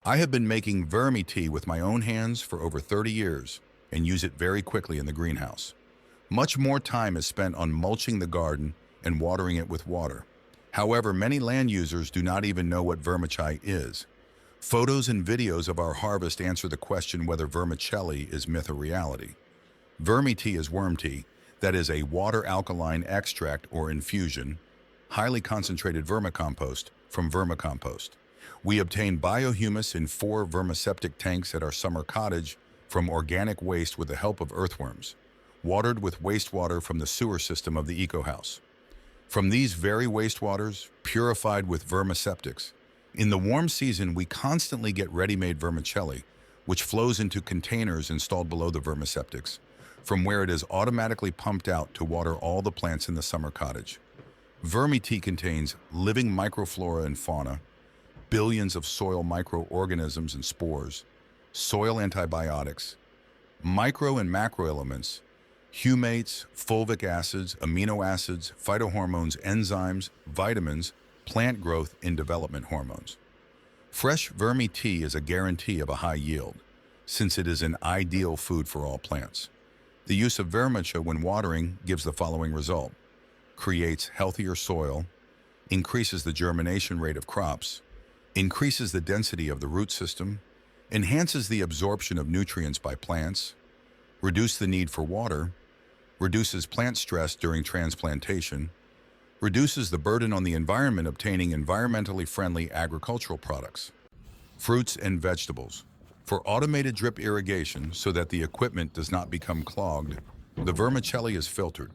I have been making vermi tea with my own hands for over 30 years and use it very quickly in the greenhouse. Much more time is spent on mulching the garden and watering it with water. However, many land users do not even know what vermichai is. Photos and videos of our harvest answer the question whether vermicelli is myth or reality. Vermi tea is worm tea, that is a water alkaline extract or infusion, highly concentrated vermicompost from vermicompost. We obtain biohumus in 4 vermiseptic tanks at our summer cottage from organic waste with the help of earthworms, watered with wastewater from the sewer system of the eco-house. From these very wastewaters, purified with vermiseptics, in the warm season we constantly get ready-made vermicelli, which flows into containers installed below the vermiseptics, from where it is automatically pumped out to water all the plants in the summer cottage. Vermi tea contains living microflora and fauna, billions of soil microorganisms and spores, soil antibiotics, micro and macro elements, humates, fulvic acids, amino acids, phytohormones, enzymes, vitamins, plant growth and development hormones. Fresh vermi tea is a guarantee of a high yield, since it is an ideal food for all plants. The use of vermicelli when watering gives the following result: creates healthier soil, increases the germination rate of crops, increases the density of the root system, enhances the absorption of nutrients by plants, reduces the need for water, reduces plant stress during transplantation, reduces the burden on the environment obtaining environmentally friendly agricultural products. Fruits and vegetables. For automated drip irrigation so that the equipment does not become clogged, the vermicelli is filtered.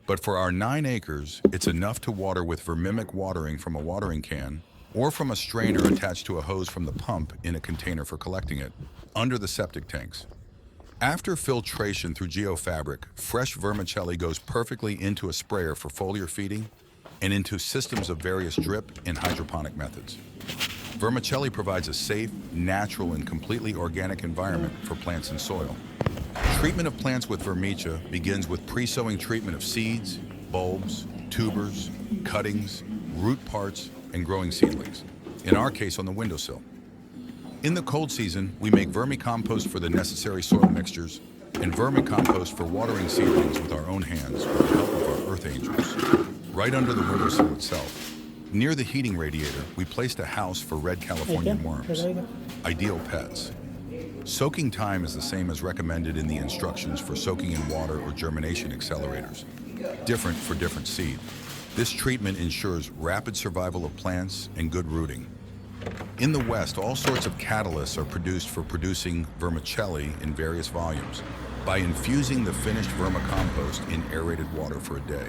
But for our 9 acres, it's enough to water with vermimic watering from a watering can or from a strainer attached to a hose from the pump in a container for collecting it, under the septic tanks. After filtration through geofabric, fresh vermicelli goes perfectly into a sprayer for foliar feeding and into systems of various drip and hydroponic methods. Vermicelli provides a safe, natural, and completely organic environment for plants and soil. Treatment of plants with vermicelli begins with pre-sowing treatment of seeds, bulbs, tubers, cuttings, root parts, and growing seedlings, in our case on the windowsill. In the cold season, we make vermicompost for the necessary soil mixtures and vermicompost for watering seedlings with our own hands with the help of our earth angels. Right under the windowsill itself, near the heating radiator, we placed a house for red Californian worms, ideal pets. Soaking time is the same as recommended in the instructions for soaking in water or germination accelerators, different for different seed. This treatment ensures rapid survival of plants and good rooting. In the West, all sorts of catalysts are produced for producing vermicelli in various volumes by infusing the finished vermicompost in aerated water for a day.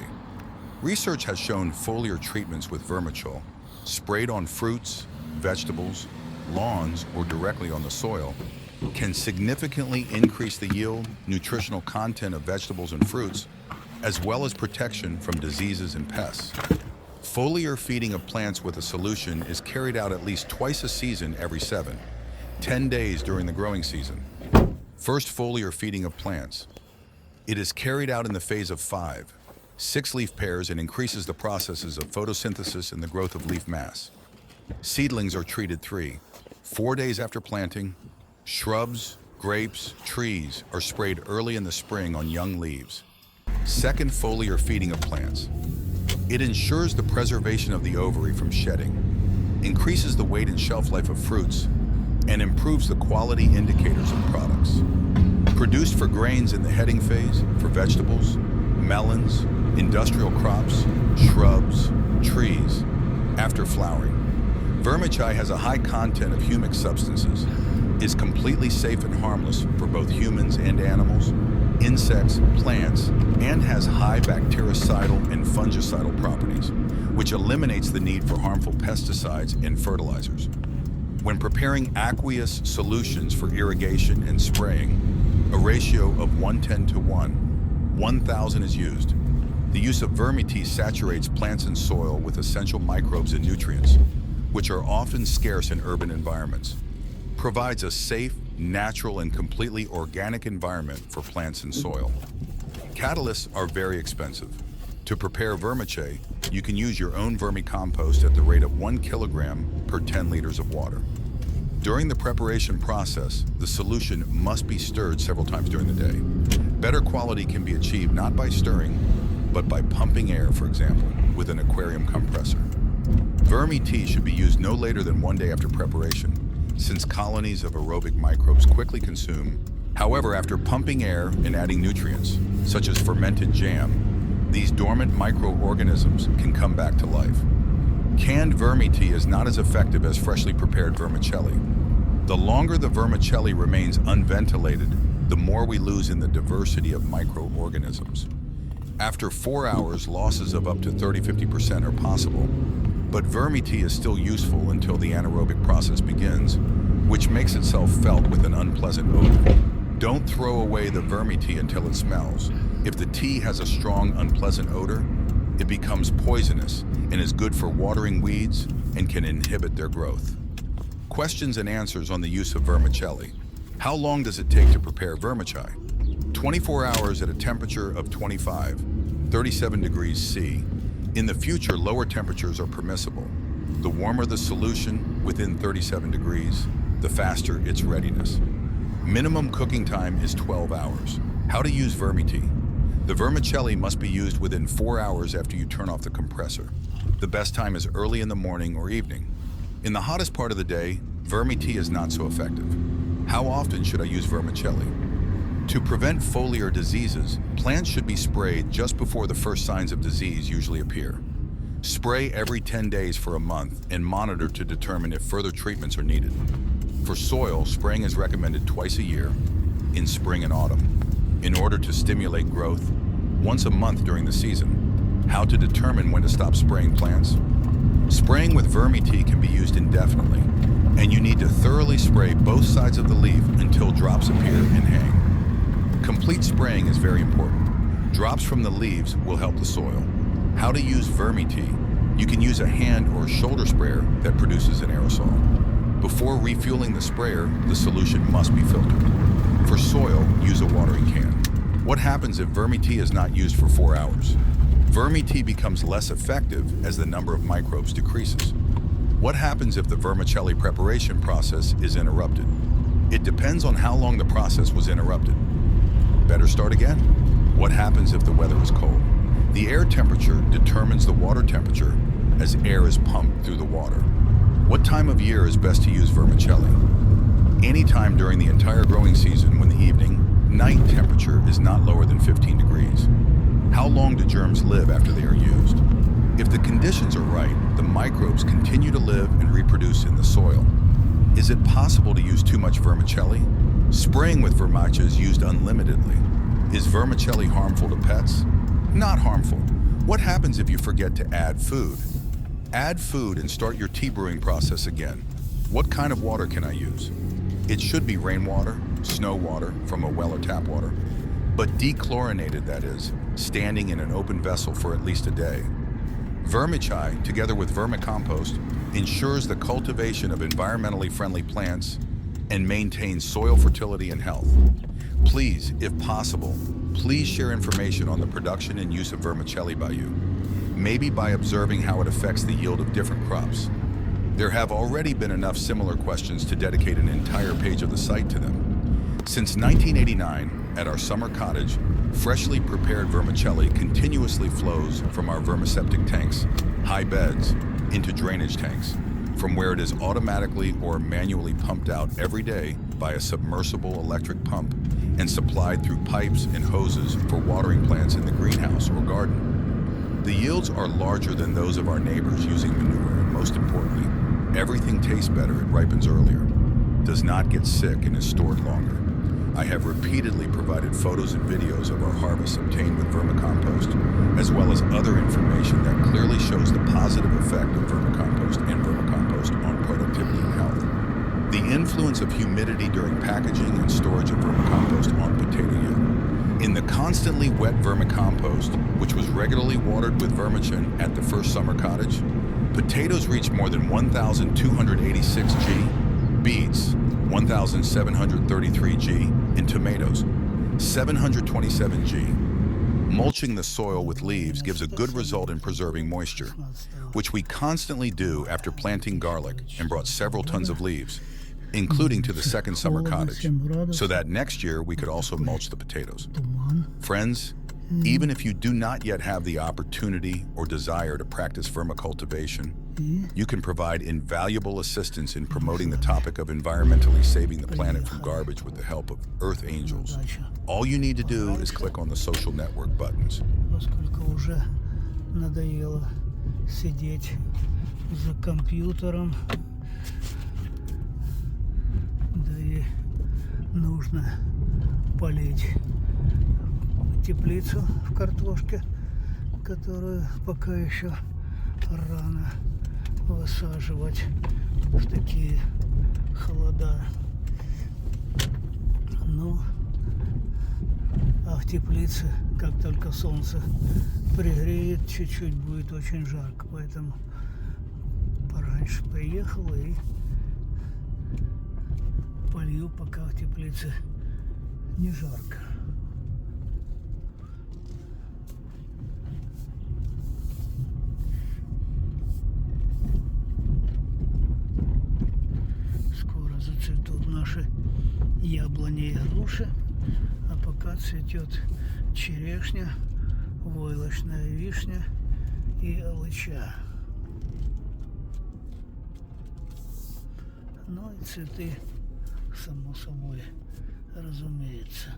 Research has shown foliar treatments with vermicelli, sprayed on fruits, vegetables, lawns, or directly on the soil, can significantly increase the yield, nutritional content of vegetables and fruits, as well as protection from diseases and pests. Foliar feeding of plants with a solution is carried out at least twice a season every 7-10 days during the growing season. First foliar feeding of plants. It is carried out in the phase of 5-6 leaf pairs and increases the processes of photosynthesis and the growth of leaf mass. Seedlings are treated 3-4 days after planting. Shrubs, grapes, trees are sprayed early in the spring on young leaves. Second foliar feeding of plants. It ensures the preservation of the ovary from shedding, increases the weight and shelf life of fruits, and improves the quality indicators of products. Produced for grains in the heading phase, for vegetables, melons, industrial crops, shrubs, trees, after flowering. Vermicelli has a high content of humic substances, is completely safe and harmless for both humans and animals, insects, plants, and has high bactericidal and fungicidal properties, which eliminates the need for harmful pesticides and fertilizers. When preparing aqueous solutions for irrigation and spraying, a ratio of 1:10 to 1,000 is used. The use of vermi tea saturates plants and soil with essential microbes and nutrients, which are often scarce in urban environments. Provides a safe, natural, and completely organic environment for plants and soil. Catalysts are very expensive. To prepare vermicelli, you can use your own vermicompost at the rate of 1 kilogram per 10 liters of water. During the preparation process, the solution must be stirred several times during the day. Better quality can be achieved not by stirring, but by pumping air, for example, with an aquarium compressor. Vermi tea should be used no later than 1 day after preparation, since colonies of aerobic microbes quickly consume. However, after pumping air and adding nutrients, such as fermented jam, these dormant microorganisms can come back to life. Canned vermi tea is not as effective as freshly prepared vermicelli. The longer the vermicelli remains unventilated, the more we lose in the diversity of microorganisms. After 4 hours, losses of up to 30–50% are possible, but vermi tea is still useful until the anaerobic process begins, which makes itself felt with an unpleasant odor. Don't throw away the vermi tea until it smells. If the tea has a strong, unpleasant odor, it becomes poisonous and is good for watering weeds and can inhibit their growth. Questions and answers on the use of vermicelli. How long does it take to prepare vermicelli? 24 hours at a temperature of 37 degrees C. In the future, lower temperatures are permissible. The warmer the solution, within 37 degrees, the faster its readiness. Minimum cooking time is 12 hours. How to use vermi tea. The vermicelli must be used within 4 hours after you turn off the compressor. The best time is early in the morning or evening. In the hottest part of the day, vermi tea is not so effective. How often should I use vermicelli? To prevent foliar diseases, plants should be sprayed just before the first signs of disease usually appear. Spray every 10 days for a month and monitor to determine if further treatments are needed. For soil, spraying is recommended twice a year, in spring and autumn, in order to stimulate growth, once a month during the season. How to determine when to stop spraying plants? Spraying with vermi tea can be used indefinitely, and you need to thoroughly spray both sides of the leaf until drops appear and hang. Complete spraying is very important. Drops from the leaves will help the soil. How to use vermi tea? You can use a hand or shoulder sprayer that produces an aerosol. Before refueling the sprayer, the solution must be filtered. For soil, use a watering can. What happens if vermi tea is not used for 4 hours? Vermi tea becomes less effective as the number of microbes decreases. What happens if the vermicelli preparation process is interrupted? It depends on how long the process was interrupted. Better start again. What happens if the weather is cold? The air temperature determines the water temperature as air is pumped through the water. What time of year is best to use vermicelli? Any time during the entire growing season when the evening, night temperature is not lower than 15 degrees. How long do germs live after they are used? If the conditions are right, the microbes continue to live and reproduce in the soil. Is it possible to use too much vermicelli? Spraying with vermicelli is used unlimitedly. Is vermicelli harmful to pets? Not harmful. What happens if you forget to add food? Add food and start your tea brewing process again. What kind of water can I use? It should be rainwater, snow water from a well or tap water, but dechlorinated, that is, standing in an open vessel for at least a day. Vermichai, together with vermicompost, ensures the cultivation of environmentally friendly plants and maintains soil fertility and health. Please, if possible, please share information on the production and use of vermicelli by you, maybe by observing how it affects the yield of different crops. There have already been enough similar questions to dedicate an entire page of the site to them. Since 1989, at our summer cottage, freshly prepared vermicelli continuously flows from our vermiseptic tanks, high beds, into drainage tanks, from where it is automatically or manually pumped out every day by a submersible electric pump and supplied through pipes and hoses for watering plants in the greenhouse or garden. The yields are larger than those of our neighbors using manure, and most importantly, everything tastes better, it ripens earlier, does not get sick, and is stored longer. I have repeatedly provided photos and videos of our harvests obtained with vermicompost, as well as other information that clearly shows the positive effect of vermicompost on productivity and health. The influence of humidity during packaging and storage of vermicompost on potato yield. In the constantly wet vermicompost, which was regularly watered with vermichin at the first summer cottage, potatoes reached more than 1,286 G, beets 1,733 G, and tomatoes 727 G. Mulching the soil with leaves gives a good result in preserving moisture, which we constantly do after planting garlic and brought several tons of leaves. including to the second summer Холодно, cottage, 7 градусов. so that next year we could also mulch the potatoes. Туман. Friends, even if you do not yet have the opportunity or desire to practice vermicultivation, you can provide invaluable assistance in promoting the topic of environmentally saving the planet from garbage with the help of Earth Angels. All you need to do is click on the social network buttons. Поскольку уже надоело сидеть за компьютером, да и нужно полить теплицу в картошке, которую пока еще рано высаживать в такие холода. Ну, а в теплице, как только солнце пригреет, чуть-чуть будет очень жарко, поэтому пораньше приехал и полью, пока в теплице не жарко. Скоро зацветут наши яблони и груши, а пока цветет черешня, войлочная вишня и алыча. Ну и цветы, само собой, разумеется.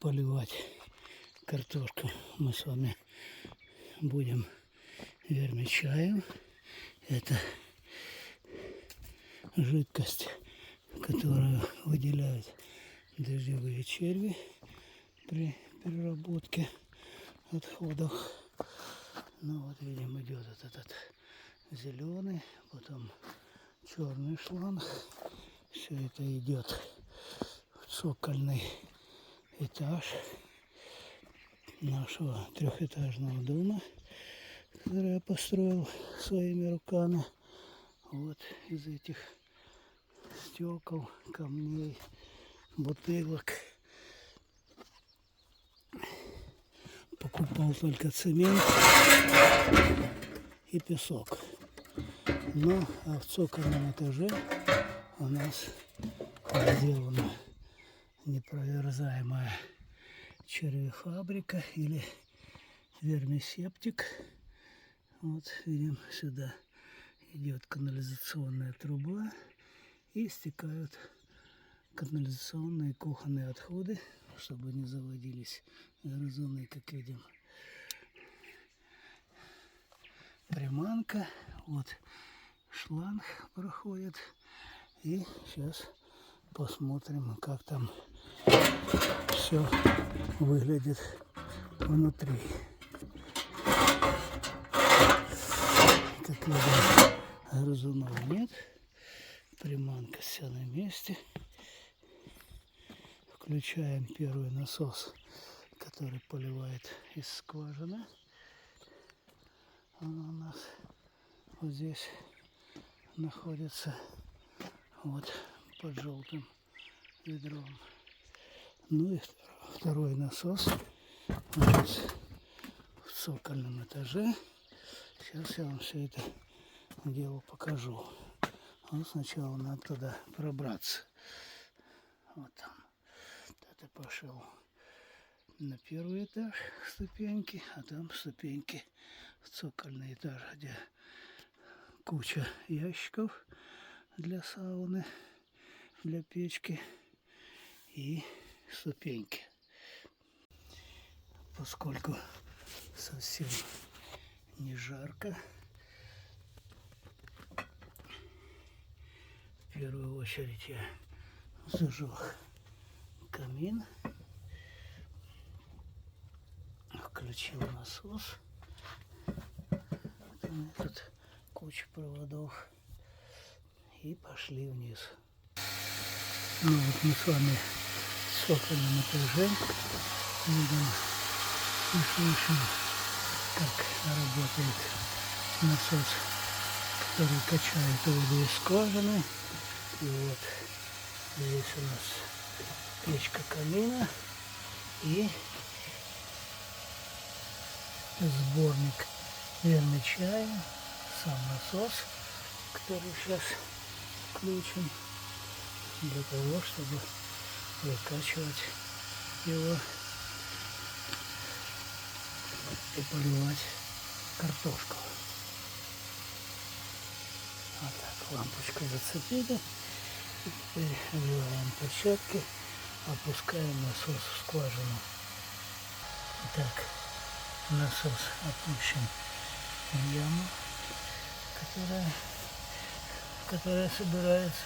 поливать картошку мы с вами будем вермичаем. Это жидкость, которую выделяют дождевые черви при переработке отходов. Ну вот видим, идет вот этот зеленый, потом черный шланг. Все это идет в цокольный этаж нашего трехэтажного дома, который я построил своими руками. Вот из этих стекол, камней, бутылок. Покупал только цемент и песок. Ну, а в цокольном этаже у нас сделана непроверзаемая червефабрика или вермисептик. Вот видим, сюда идет канализационная труба и стекают канализационные кухонные отходы, чтобы не заводились грызуны, как видим. Приманка, вот шланг проходит, и сейчас посмотрим, как там все выглядит внутри. Как видим, грызунов нет, приманка вся на месте. Включаем первый насос, который поливает из скважины. Он у нас вот здесь находится, вот под желтым ведром. Ну и второй насос у нас в цокольном этаже. Сейчас я вам все это дело покажу. Но сначала надо туда пробраться. Вот там. Это пошел на первый этаж ступеньки, а там ступеньки в цокольный этаж, где куча ящиков для сауны, для печки и ступеньки. Поскольку совсем не жарко, в первую очередь я зажег камин, включил насос. Тут куча проводов. И пошли вниз. Ну вот мы с вами в цокольном этаже видим и слышим, как работает насос, который качает воду из скважины. И вот здесь у нас печка камина и сборник вермичая, сам насос, который сейчас включен для того, чтобы выкачивать его и поливать картошку. Вот так, лампочкой зацепили. И теперь одеваем перчатки, опускаем насос в скважину. Так, насос опущен в яму, которая собирается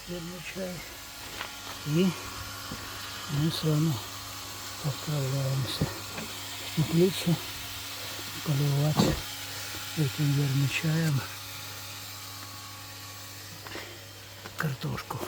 вермичай. И мы с вами отправляемся в теплицу поливать этим вермичаем картошку.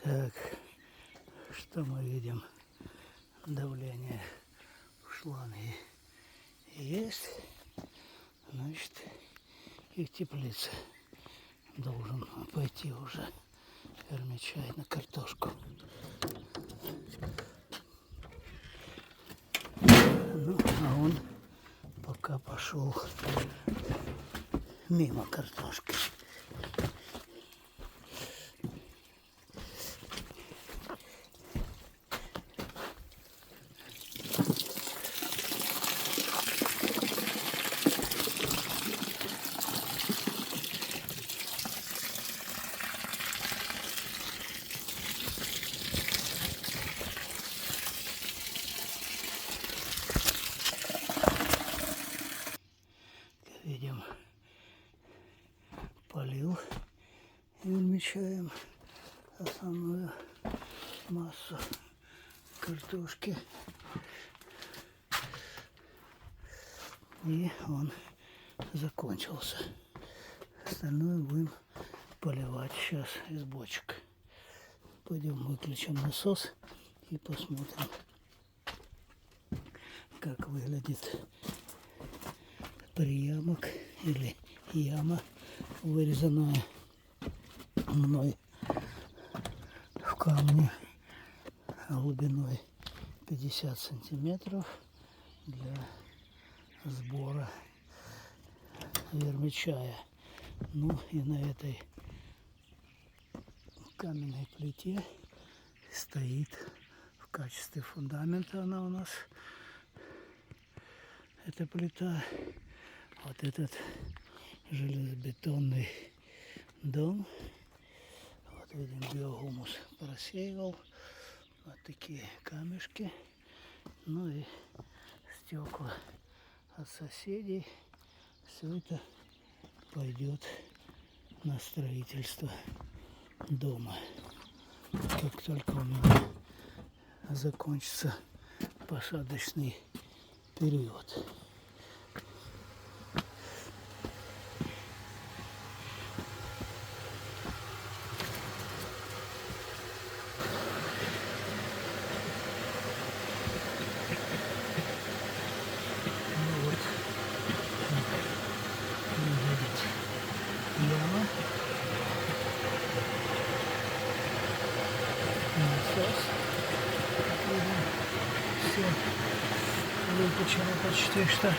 Так, что мы видим? Давление в шланге есть. Значит, и в теплице должен пойти уже вермичай на картошку. Ну, а он пока пошел мимо картошки. Видим, полил вермичаем основную массу картошки. И он закончился. Остальное будем поливать сейчас из бочек. Пойдем выключим насос и посмотрим, как выглядит приямок или яма, вырезанная мной в камне глубиной 50 сантиметров для сбора вермичая. Ну и на этой каменной плите стоит в качестве фундамента она у нас, эта плита, вот этот железобетонный дом. Вот видим, биогумус просеивал. Вот такие камешки. Ну и стекла от соседей. Все это пойдет на строительство дома. Как только у меня закончится посадочный период. Все выключено почти что.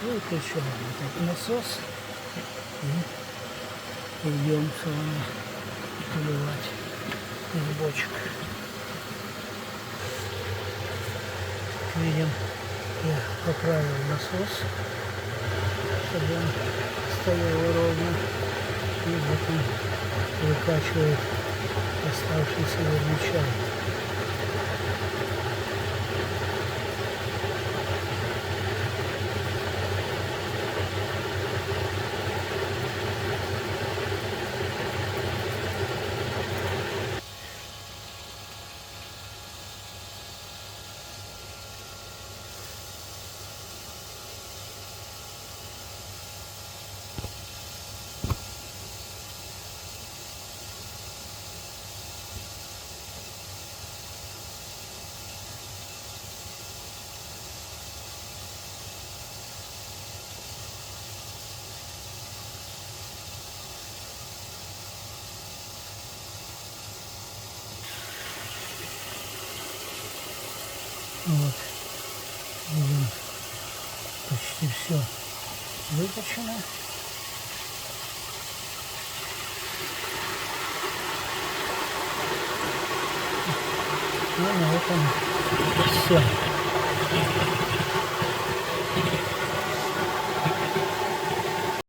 Выключаем этот насос и идем с вами поливать из бочек. Видим, я поправил насос, чтобы он стоял ровно, и вот он выкачивает оставшийся вермичай. Вот, видим, почти все выкачано. Ну, на этом все.